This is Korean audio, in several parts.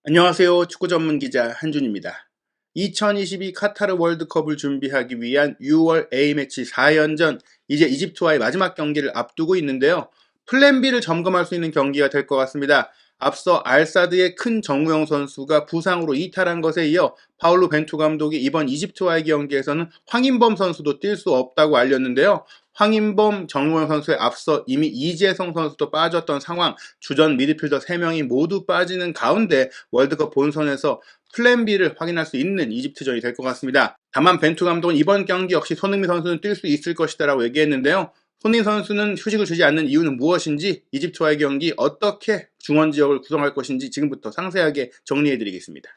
안녕하세요. 축구 전문 기자 한준입니다. 2022 카타르 월드컵을 준비하기 위한 6월 A매치 4연전, 이제 이집트와의 마지막 경기를 앞두고 있는데요. 플랜 B를 점검할 수 있는 경기가 될 것 같습니다. 앞서 알사드의 큰 정우영 선수가 부상으로 이탈한 것에 이어 파울루 벤투 감독이 이번 이집트와의 경기에서는 황인범 선수도 뛸 수 없다고 알렸는데요. 황인범, 정우영 선수에 앞서 이미 이재성 선수도 빠졌던 상황, 주전 미드필더 3명이 모두 빠지는 가운데 월드컵 본선에서 플랜 B를 확인할 수 있는 이집트전이 될 것 같습니다. 다만 벤투 감독은 이번 경기 역시 손흥민 선수는 뛸 수 있을 것이다 라고 얘기했는데요. 손흥민 선수는 휴식을 주지 않는 이유는 무엇인지, 이집트와의 경기 어떻게 중원 지역을 구성할 것인지 지금부터 상세하게 정리해드리겠습니다.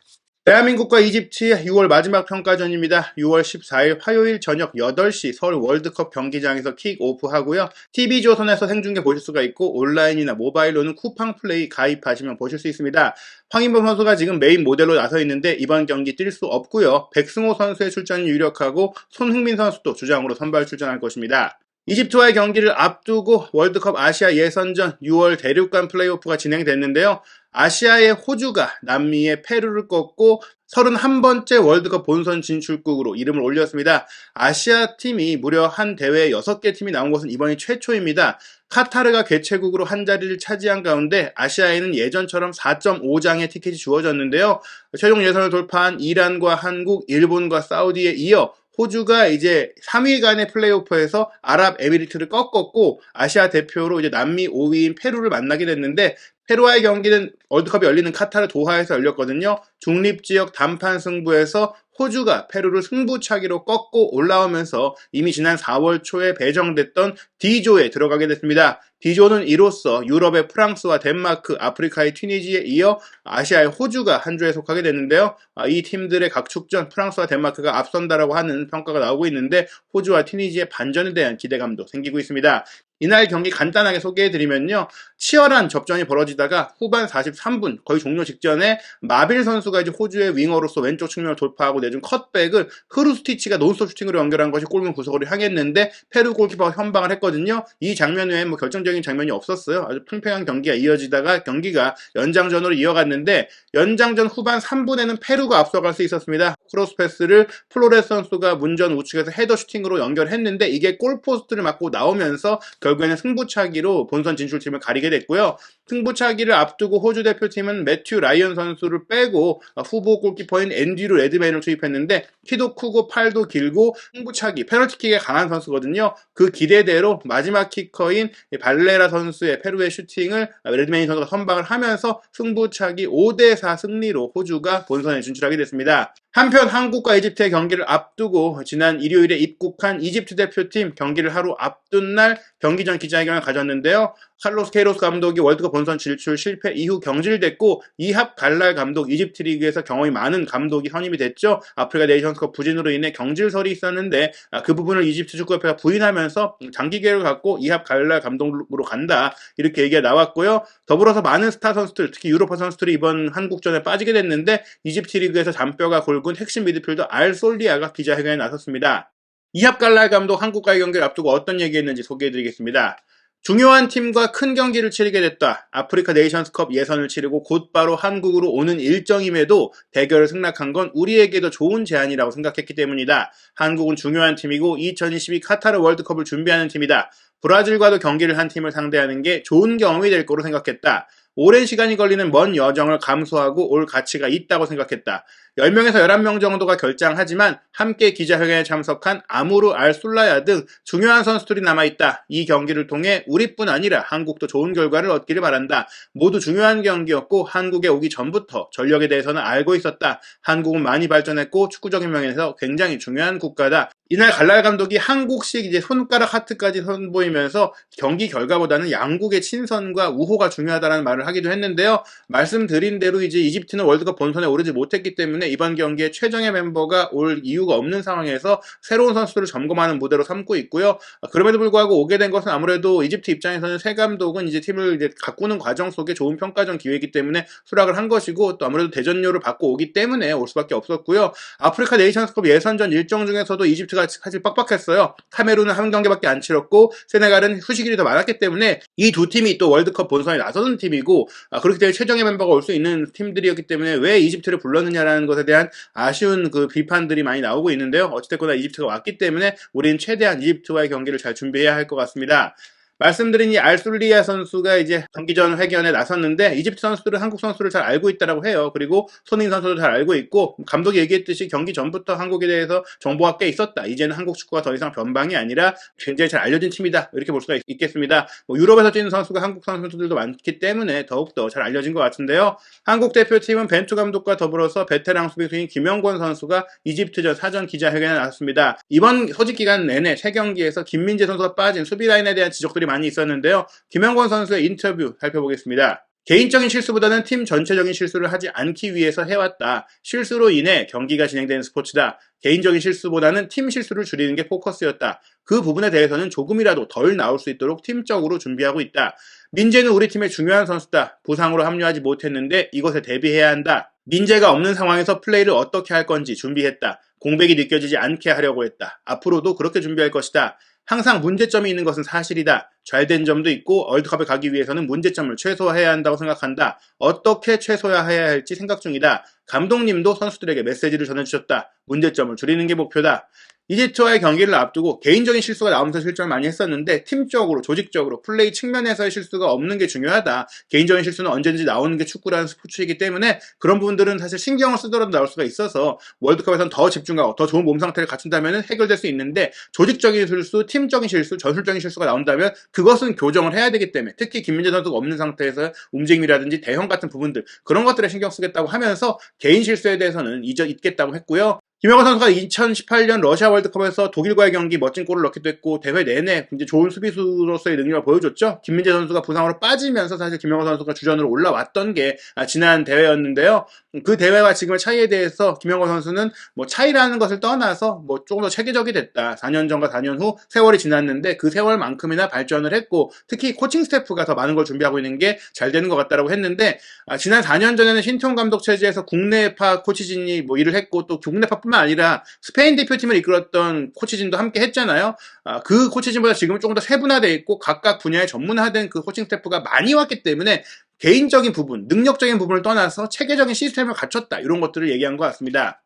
대한민국과 이집트의 6월 마지막 평가전입니다. 6월 14일 화요일 저녁 8시 서울 월드컵 경기장에서 킥오프하고요. TV조선에서 생중계 보실 수가 있고 온라인이나 모바일로는 쿠팡 플레이 가입하시면 보실 수 있습니다. 황인범 선수가 지금 메인 모델로 나서 있는데 이번 경기 뛸 수 없고요. 백승호 선수의 출전이 유력하고 손흥민 선수도 주장으로 선발 출전할 것입니다. 이집트와의 경기를 앞두고 월드컵 아시아 예선전 6월 대륙간 플레이오프가 진행됐는데요. 아시아의 호주가 남미의 페루를 꺾고 31번째 월드컵 본선 진출국으로 이름을 올렸습니다. 아시아 팀이 무려 한 대회에 6개 팀이 나온 것은 이번이 최초입니다. 카타르가 개최국으로 한 자리를 차지한 가운데 아시아에는 예전처럼 4.5장의 티켓이 주어졌는데요. 최종 예선을 돌파한 이란과 한국, 일본과 사우디에 이어 호주가 이제 3위 간의 플레이오프에서 아랍에미리트를 꺾었고 아시아 대표로 이제 남미 5위인 페루를 만나게 됐는데, 페루와의 경기는 월드컵이 열리는 카타르 도하에서 열렸거든요. 중립지역 단판 승부에서 호주가 페루를 승부차기로 꺾고 올라오면서 이미 지난 4월 초에 배정됐던 D조에 들어가게 됐습니다. D조는 이로써 유럽의 프랑스와 덴마크, 아프리카의 튀니지에 이어 아시아의 호주가 한 조에 속하게 됐는데요. 이 팀들의 각축전 프랑스와 덴마크가 앞선다라고 하는 평가가 나오고 있는데 호주와 튀니지의 반전에 대한 기대감도 생기고 있습니다. 이날 경기 간단하게 소개해드리면요. 치열한 접전이 벌어지다가 후반 43분 거의 종료 직전에 마빌 선수가 이제 호주의 윙어로서 왼쪽 측면을 돌파하고 내준 컷백을 흐루스티치가 논스톱 슈팅으로 연결한 것이 골문 구석으로 향했는데 페루 골키퍼가 현방을 했거든요. 이 장면 외에 결정적인 장면이 없었어요. 아주 팽팽한 경기가 이어지다가 경기가 연장전으로 이어갔는데 연장전 후반 3분에는 페루가 앞서갈 수 있었습니다. 크로스 패스를 플로레스 선수가 문전 우측에서 헤더 슈팅으로 연결했는데 이게 골포스트를 맞고 나오면서 결국에는 승부차기로 본선 진출팀을 가리게 됐고요. 승부차기를 앞두고 호주 대표팀은 매튜 라이언 선수를 빼고 후보 골키퍼인 앤드류 레드맨을 투입했는데 키도 크고 팔도 길고 승부차기, 페널티킥에 강한 선수거든요. 그 기대대로 마지막 키커인 발레라 선수의 페루의 슈팅을 레드맨 선수가 선방을 하면서 승부차기 5대4 승리로 호주가 본선에 진출하게 됐습니다. 한편 한국과 이집트의 경기를 앞두고 지난 일요일에 입국한 이집트 대표팀 경기를 하루 앞둔 날 경기 전 기자회견을 가졌는데요. 칼로스 케이로스 감독이 월드컵 본선 진출 실패 이후 경질됐고 이합 갈랄 감독, 이집트 리그에서 경험이 많은 감독이 선임이 됐죠. 아프리카 네이션스컵 부진으로 인해 경질설이 있었는데 그 부분을 이집트 축구협회가 부인하면서 장기 계획을 갖고 이합 갈랄 감독으로 간다, 이렇게 얘기가 나왔고요. 더불어서 많은 스타 선수들, 특히 유로파 선수들이 이번 한국전에 빠지게 됐는데 이집트 리그에서 잔뼈가 골군 핵심 미드필더 알 솔리아가 기자회견에 나섰습니다. 이합 갈랄 감독 한국과의 경기를 앞두고 어떤 얘기했는지 소개해드리겠습니다. 중요한 팀과 큰 경기를 치르게 됐다. 아프리카 네이션스컵 예선을 치르고 곧바로 한국으로 오는 일정임에도 대결을 승낙한 건 우리에게도 좋은 제안이라고 생각했기 때문이다. 한국은 중요한 팀이고 2022 카타르 월드컵을 준비하는 팀이다. 브라질과도 경기를 한 팀을 상대하는 게 좋은 경험이 될 거로 생각했다. 오랜 시간이 걸리는 먼 여정을 감수하고 올 가치가 있다고 생각했다. 10명에서 11명 정도가 결장하지만 함께 기자회견에 참석한 아무르 알 술라야 등 중요한 선수들이 남아있다. 이 경기를 통해 우리뿐 아니라 한국도 좋은 결과를 얻기를 바란다. 모두 중요한 경기였고 한국에 오기 전부터 전력에 대해서는 알고 있었다. 한국은 많이 발전했고 축구적인 면에서 굉장히 중요한 국가다. 이날 갈랄 감독이 한국식 이제 손가락 하트까지 선보이면서 경기 결과보다는 양국의 친선과 우호가 중요하다는 말을 하기도 했는데요. 말씀드린 대로 이제 이집트는 월드컵 본선에 오르지 못했기 때문에 이번 경기에 최정예 멤버가 올 이유가 없는 상황에서 새로운 선수들을 점검하는 무대로 삼고 있고요. 그럼에도 불구하고 오게 된 것은 아무래도 이집트 입장에서는 새 감독은 이제 팀을 이제 가꾸는 과정 속에 좋은 평가전 기회이기 때문에 수락을 한 것이고, 또 아무래도 대전료를 받고 오기 때문에 올 수밖에 없었고요. 아프리카 네이션스컵 예선전 일정 중에서도 이집트가 이집트가 사실 빡빡했어요. 카메룬은 한 경기밖에 안 치렀고 세네갈은 휴식일이 더 많았기 때문에 이 두 팀이 또 월드컵 본선에 나서는 팀이고 그렇기 때문에 최정예 멤버가 올 수 있는 팀들이었기 때문에 왜 이집트를 불렀느냐라는 것에 대한 아쉬운 그 비판들이 많이 나오고 있는데요. 어찌됐거나 이집트가 왔기 때문에 우리는 최대한 이집트와의 경기를 잘 준비해야 할 것 같습니다. 말씀드린 이 알술리아 선수가 이제 경기 전 회견에 나섰는데 이집트 선수들은 한국 선수를 잘 알고 있다라고 해요. 그리고 손흥민 선수도 잘 알고 있고 감독이 얘기했듯이 경기 전부터 한국에 대해서 정보가 꽤 있었다. 이제는 한국 축구가 더 이상 변방이 아니라 굉장히 잘 알려진 팀이다. 이렇게 볼 수가 있겠습니다. 유럽에서 뛰는 선수가 한국 선수들도 많기 때문에 더욱더 잘 알려진 것 같은데요. 한국 대표팀은 벤투 감독과 더불어서 베테랑 수비수인 김영권 선수가 이집트전 사전 기자회견에 나섰습니다. 이번 소집 기간 내내 3경기에서 김민재 선수가 빠진 수비 라인에 대한 지적들이 많이 있었는데요. 김영권 선수의 인터뷰 살펴보겠습니다. 개인적인 실수보다는 팀 전체적인 실수를 하지 않기 위해서 해왔다. 실수로 인해 경기가 진행되는 스포츠다. 개인적인 실수보다는 팀 실수를 줄이는 게 포커스였다. 그 부분에 대해서는 조금이라도 덜 나올 수 있도록 팀적으로 준비하고 있다. 민재는 우리 팀의 중요한 선수다. 부상으로 합류하지 못했는데 이것에 대비해야 한다. 민재가 없는 상황에서 플레이를 어떻게 할 건지 준비했다. 공백이 느껴지지 않게 하려고 했다. 앞으로도 그렇게 준비할 것이다. 항상 문제점이 있는 것은 사실이다. 잘된 점도 있고 월드컵에 가기 위해서는 문제점을 최소화해야 한다고 생각한다. 어떻게 최소화해야 할지 생각 중이다. 감독님도 선수들에게 메시지를 전해주셨다. 문제점을 줄이는 게 목표다. 이집트와의 경기를 앞두고 개인적인 실수가 나오면서 실점을 많이 했었는데 팀적으로 조직적으로 플레이 측면에서의 실수가 없는 게 중요하다. 개인적인 실수는 언제든지 나오는 게 축구라는 스포츠이기 때문에 그런 부분들은 사실 신경을 쓰더라도 나올 수가 있어서 월드컵에서는 더 집중하고 더 좋은 몸 상태를 갖춘다면 해결될 수 있는데 조직적인 실수, 팀적인 실수, 전술적인 실수가 나온다면 그것은 교정을 해야 되기 때문에 특히 김민재 선수가 없는 상태에서 움직임이라든지 대형 같은 부분들 그런 것들에 신경 쓰겠다고 하면서 개인 실수에 대해서는 잊겠다고 했고요. 김영권 선수가 2018년 러시아 월드컵에서 독일과의 경기 멋진 골을 넣기도 했고 대회 내내 굉장히 좋은 수비수로서의 능력을 보여줬죠. 김민재 선수가 부상으로 빠지면서 사실 김영권 선수가 주전으로 올라왔던 게 지난 대회였는데요. 그 대회와 지금의 차이에 대해서 김영권 선수는 뭐 차이라는 것을 떠나서 뭐 조금 더 체계적이 됐다. 4년 전과 4년 후 세월이 지났는데 그 세월만큼이나 발전을 했고 특히 코칭 스태프가 더 많은 걸 준비하고 있는 게 잘 되는 것 같다라고 했는데 지난 4년 전에는 신통 감독 체제에서 국내파 코치진이 뭐 일을 했고 또 국내파뿐만 아니라 스페인 대표팀을 이끌었던 코치진도 함께 했잖아요. 그 코치진보다 지금은 조금 더 세분화되어 있고 각각 분야에 전문화된 그 코칭 스태프가 많이 왔기 때문에 개인적인 부분, 능력적인 부분을 떠나서 체계적인 시스템을 갖췄다. 이런 것들을 얘기한 것 같습니다.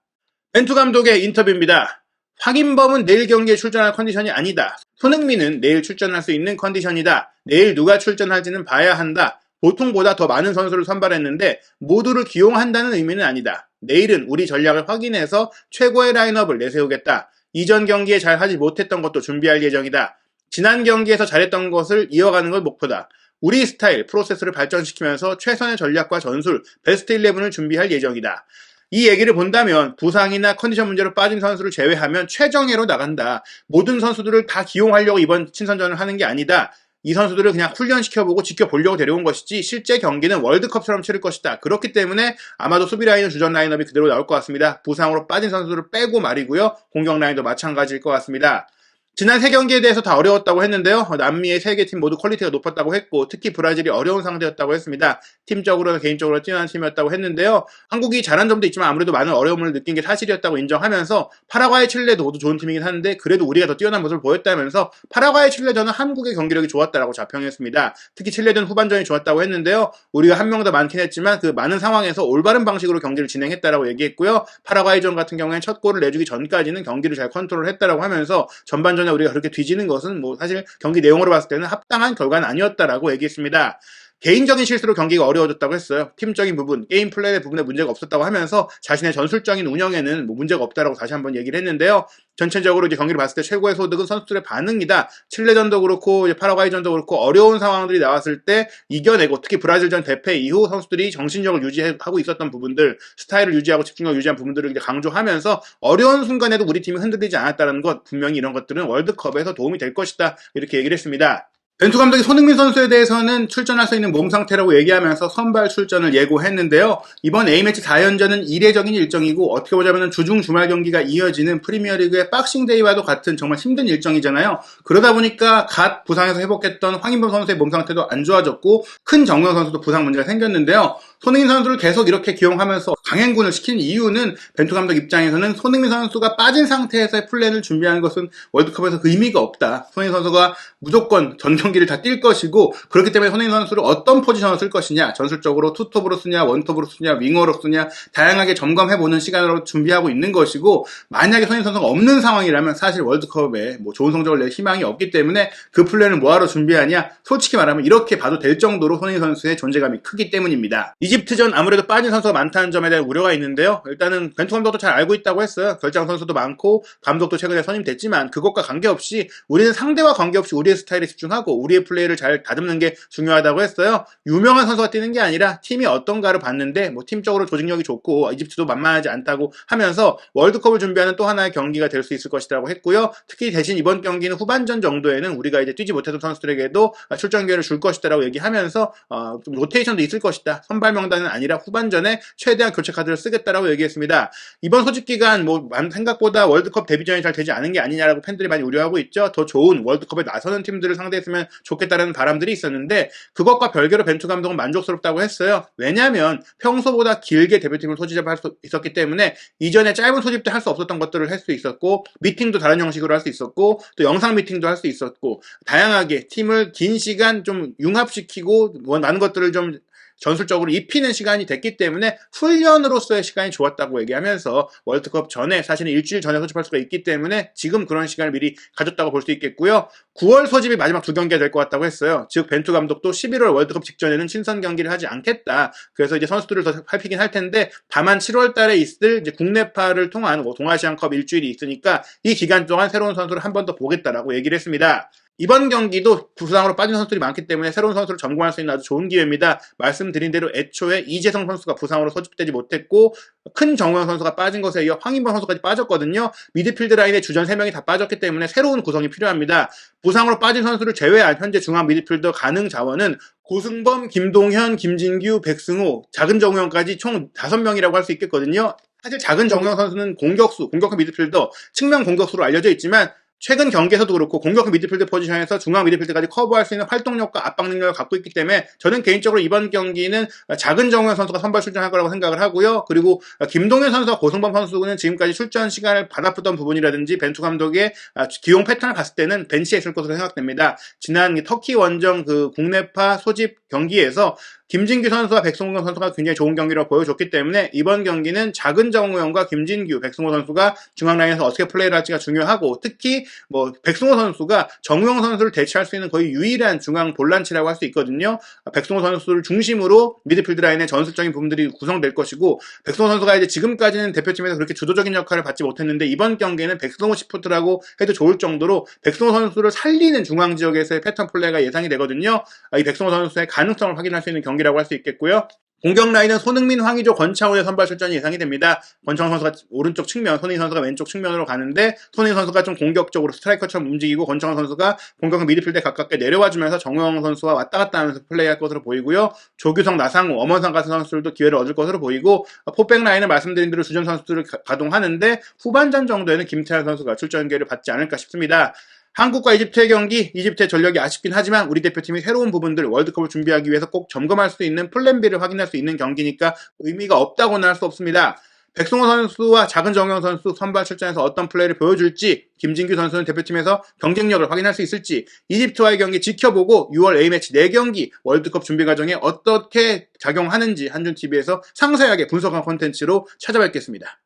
벤투 감독의 인터뷰입니다. 황인범은 내일 경기에 출전할 컨디션이 아니다. 손흥민은 내일 출전할 수 있는 컨디션이다. 내일 누가 출전할지는 봐야 한다. 보통보다 더 많은 선수를 선발했는데 모두를 기용한다는 의미는 아니다. 내일은 우리 전략을 확인해서 최고의 라인업을 내세우겠다. 이전 경기에 잘 하지 못했던 것도 준비할 예정이다. 지난 경기에서 잘했던 것을 이어가는 걸 목표다. 우리 스타일, 프로세스를 발전시키면서 최선의 전략과 전술, 베스트 11을 준비할 예정이다. 이 얘기를 본다면 부상이나 컨디션 문제로 빠진 선수를 제외하면 최정예로 나간다. 모든 선수들을 다 기용하려고 이번 친선전을 하는 게 아니다. 이 선수들을 그냥 훈련시켜보고 지켜보려고 데려온 것이지 실제 경기는 월드컵처럼 치를 것이다. 그렇기 때문에 아마도 수비 라인은 주전 라인업이 그대로 나올 것 같습니다. 부상으로 빠진 선수들을 빼고 말이고요. 공격 라인도 마찬가지일 것 같습니다. 지난 3경기에 대해서 다 어려웠다고 했는데요. 남미의 3개 팀 모두 퀄리티가 높았다고 했고 특히 브라질이 어려운 상대였다고 했습니다. 팀적으로나 개인적으로 뛰어난 팀이었다고 했는데요. 한국이 잘한 점도 있지만 아무래도 많은 어려움을 느낀 게 사실이었다고 인정하면서 파라과이, 칠레도 모두 좋은 팀이긴 한데 그래도 우리가 더 뛰어난 모습을 보였다면서 파라과이, 칠레전은 한국의 경기력이 좋았다라고 자평했습니다. 특히 칠레전 후반전이 좋았다고 했는데요. 우리가 한 명 더 많긴 했지만 그 많은 상황에서 올바른 방식으로 경기를 진행했다라고 얘기했고요. 파라과이전 같은 경우에는 첫 골을 내주기 전까지는 경기를 잘 컨트롤했다라고 하면서 전반전 우리가 그렇게 뒤지는 것은 뭐 사실 경기 내용으로 봤을 때는 합당한 결과는 아니었다라고 얘기했습니다. 개인적인 실수로 경기가 어려워졌다고 했어요. 팀적인 부분, 게임 플랜의 부분에 문제가 없었다고 하면서 자신의 전술적인 운영에는 뭐 문제가 없다라고 다시 한번 얘기를 했는데요. 전체적으로 이제 경기를 봤을 때 최고의 소득은 선수들의 반응이다. 칠레전도 그렇고 이제 파라과이전도 그렇고 어려운 상황들이 나왔을 때 이겨내고 특히 브라질전 대패 이후 선수들이 정신력을 유지하고 있었던 부분들, 스타일을 유지하고 집중력을 유지한 부분들을 이제 강조하면서 어려운 순간에도 우리 팀이 흔들리지 않았다는 것, 분명히 이런 것들은 월드컵에서 도움이 될 것이다. 이렇게 얘기를 했습니다. 벤투 감독이 손흥민 선수에 대해서는 출전할 수 있는 몸 상태라고 얘기하면서 선발 출전을 예고했는데요. 이번 A매치 4연전은 이례적인 일정이고 어떻게 보자면 주중 주말 경기가 이어지는 프리미어리그의 박싱데이와도 같은 정말 힘든 일정이잖아요. 그러다 보니까 갓 부상에서 회복했던 황인범 선수의 몸 상태도 안 좋아졌고 큰 정우영 선수도 부상 문제가 생겼는데요. 손흥민 선수를 계속 이렇게 기용하면서 강행군을 시키는 이유는 벤투 감독 입장에서는 손흥민 선수가 빠진 상태에서의 플랜을 준비하는 것은 월드컵에서 그 의미가 없다. 손흥민 선수가 무조건 전 경기를 다 뛸 것이고 그렇기 때문에 손흥민 선수를 어떤 포지션을 쓸 것이냐, 전술적으로 투톱으로 쓰냐, 원톱으로 쓰냐, 윙어로 쓰냐 다양하게 점검해보는 시간으로 준비하고 있는 것이고, 만약에 손흥민 선수가 없는 상황이라면 사실 월드컵에 뭐 좋은 성적을 낼 희망이 없기 때문에 그 플랜을 뭐하러 준비하냐, 솔직히 말하면 이렇게 봐도 될 정도로 손흥민 선수의 존재감이 크기 때문입니다. 이집트전 아무래도 빠진 선수가 많다는 점에 대한 우려가 있는데요. 일단은 벤투 감독도 잘 알고 있다고 했어요. 결장 선수도 많고 감독도 최근에 선임됐지만 그것과 관계없이 우리는 상대와 관계없이 우리의 스타일에 집중하고 우리의 플레이를 잘 다듬는 게 중요하다고 했어요. 유명한 선수가 뛰는 게 아니라 팀이 어떤가를 봤는데 뭐 팀적으로 조직력이 좋고 이집트도 만만하지 않다고 하면서 월드컵을 준비하는 또 하나의 경기가 될 수 있을 것이라고 했고요. 특히 대신 이번 경기는 후반전 정도에는 우리가 이제 뛰지 못했던 선수들에게도 출전 기회를 줄 것이다라고 얘기하면서 좀 로테이션도 있을 것이다. 선발 명단은 아니라 후반전에 최대한 교체 카드를 쓰겠다라고 얘기했습니다. 이번 소집 기간 뭐 생각보다 월드컵 데뷔전이 잘 되지 않은 게 아니냐라고 팬들이 많이 우려하고 있죠. 더 좋은 월드컵에 나서는 팀들을 상대했으면 좋겠다라는 바람들이 있었는데 그것과 별개로 벤투 감독은 만족스럽다고 했어요. 왜냐하면 평소보다 길게 대표팀을 소집할 수 있었기 때문에 이전에 짧은 소집 때 할 수 없었던 것들을 할 수 있었고, 미팅도 다른 형식으로 할 수 있었고, 또 영상 미팅도 할 수 있었고, 다양하게 팀을 긴 시간 좀 융합시키고 많은 것들을 좀 전술적으로 입히는 시간이 됐기 때문에 훈련으로서의 시간이 좋았다고 얘기하면서 월드컵 전에, 사실은 일주일 전에 소집할 수가 있기 때문에 지금 그런 시간을 미리 가졌다고 볼 수 있겠고요. 9월 소집이 마지막 두 경기가 될 것 같다고 했어요. 즉 벤투 감독도 11월 월드컵 직전에는 친선 경기를 하지 않겠다. 그래서 이제 선수들을 더 살피긴 할 텐데, 다만 7월 달에 있을 이제 국내파를 통한 동아시안컵 일주일이 있으니까 이 기간 동안 새로운 선수를 한 번 더 보겠다라고 얘기를 했습니다. 이번 경기도 부상으로 빠진 선수들이 많기 때문에 새로운 선수를 점검할 수 있는 아주 좋은 기회입니다. 말씀드린 대로 애초에 이재성 선수가 부상으로 소집되지 못했고 큰 정우영 선수가 빠진 것에 이어 황인범 선수까지 빠졌거든요. 미드필드 라인에 주전 3명이 다 빠졌기 때문에 새로운 구성이 필요합니다. 부상으로 빠진 선수를 제외한 현재 중앙 미드필더 가능 자원은 고승범, 김동현, 김진규, 백승호, 작은 정우영까지 총 5명이라고 할 수 있겠거든요. 사실 작은 정우영 선수는 공격수 미드필더, 측면 공격수로 알려져 있지만 최근 경기에서도 그렇고 공격 미드필드 포지션에서 중앙 미드필드까지 커버할 수 있는 활동력과 압박 능력을 갖고 있기 때문에 저는 개인적으로 이번 경기는 작은 정우영 선수가 선발 출전할 거라고 생각을 하고요. 그리고 김동현 선수와 고승범 선수는 지금까지 출전 시간을 바라보던 부분이라든지 벤투 감독의 기용 패턴을 봤을 때는 벤치에 있을 것으로 생각됩니다. 지난 터키 원정 그 국내파 소집 경기에서 김진규 선수와 백승호 선수가 굉장히 좋은 경기를 보여줬기 때문에 이번 경기는 작은 정우영과 김진규, 백승호 선수가 중앙 라인에서 어떻게 플레이를 할지가 중요하고, 특히 뭐 백승호 선수가 정우영 선수를 대체할 수 있는 거의 유일한 중앙 볼란치라고 할 수 있거든요. 백승호 선수를 중심으로 미드필드 라인의 전술적인 부분들이 구성될 것이고, 백승호 선수가 이제 지금까지는 대표팀에서 그렇게 주도적인 역할을 받지 못했는데 이번 경기에는 백승호 시프트라고 해도 좋을 정도로 백승호 선수를 살리는 중앙 지역에서의 패턴 플레이가 예상이 되거든요. 이 백승호 선수의 가능성을 확인할 수 있는 경기라고 할 수 있겠고요. 공격 라인은 손흥민, 황의조, 권창훈의 선발 출전이 예상이 됩니다. 권창훈 선수가 오른쪽 측면, 손흥민 선수가 왼쪽 측면으로 가는데 손흥민 선수가 좀 공격적으로 스트라이커처럼 움직이고 권창훈 선수가 공격 미드필드에 가깝게 내려와주면서 정우영 선수와 왔다 갔다 하면서 플레이할 것으로 보이고요. 조규성, 나상우, 엄원상 같은 선수들도 기회를 얻을 것으로 보이고, 포백 라인은 말씀드린 대로 주전 선수들을 가동하는데 후반전 정도에는 김태환 선수가 출전 기회를 받지 않을까 싶습니다. 한국과 이집트의 경기, 이집트의 전력이 아쉽긴 하지만 우리 대표팀이 새로운 부분들, 월드컵을 준비하기 위해서 꼭 점검할 수 있는 플랜 B를 확인할 수 있는 경기니까 의미가 없다고는 할 수 없습니다. 백승호 선수와 작은 정우영 선수 선발 출전에서 어떤 플레이를 보여줄지, 김진규 선수는 대표팀에서 경쟁력을 확인할 수 있을지, 이집트와의 경기 지켜보고 6월 A매치 4경기 월드컵 준비 과정에 어떻게 작용하는지 한준TV에서 상세하게 분석한 콘텐츠로 찾아뵙겠습니다.